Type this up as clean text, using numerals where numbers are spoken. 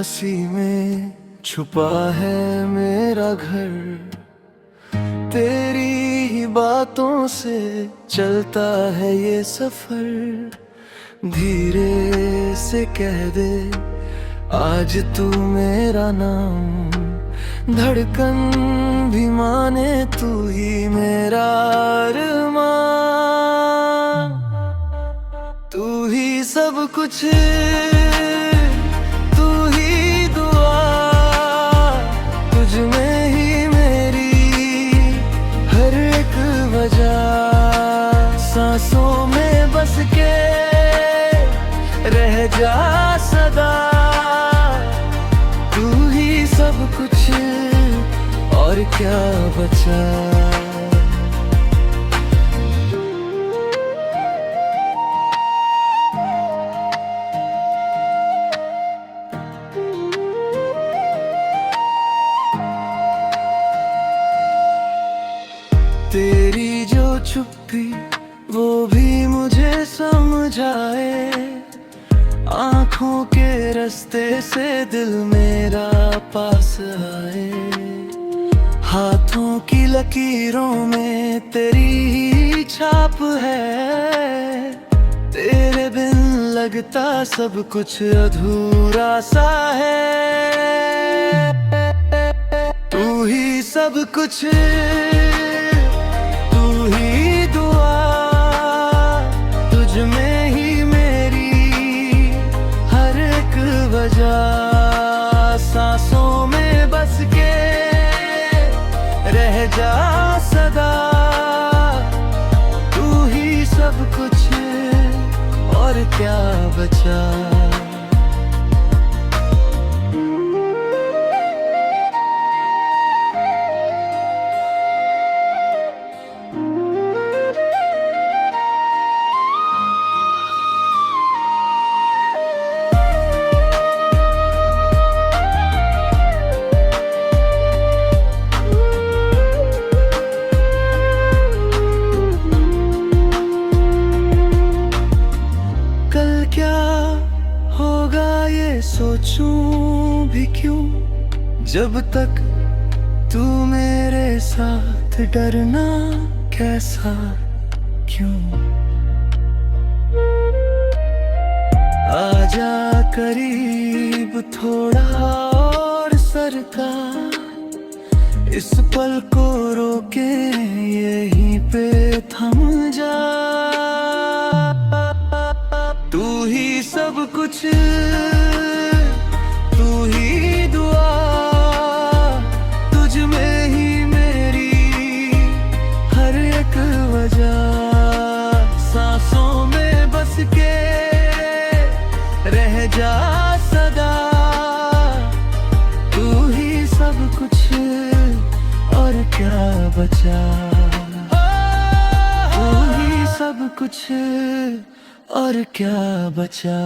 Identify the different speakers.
Speaker 1: हंसी में छुपा है मेरा घर। तेरी ही बातों से चलता है ये सफर। धीरे से कह दे आज तू मेरा नाम, धड़कन भी माने तू ही मेरा अरमान। तू ही सब कुछ, तू ही दुआ, तुझ में ही मेरी हर एक वजह। सांसों में बस के रह जा सदा, तू ही सब कुछ और क्या बचा। तेरी जो चुप्पी वो भी मुझे समझाए, आँखों के रास्ते से दिल मेरा पास आए। हाथों की लकीरों में तेरी ही छाप है, तेरे बिन लगता सब कुछ अधूरा सा है। तू ही सब कुछ, तू ही दुआ, तुझ में ही मेरी हर एक वजह। सांसों में बस के रह जा सदा, तू ही सब कुछ और क्या बचा। सोचूं भी क्यों जब तक तू मेरे साथ, डरना कैसा क्यों। आजा करीब थोड़ा और सरका, इस पल को रोके यहीं पे थम जा। तू ही सब कुछ, तू ही दुआ, तुझ में ही मेरी हर एक वजह। सांसों में बस के रह जा सदा, तू ही सब कुछ और क्या बचा। तू ही सब कुछ और क्या बचा।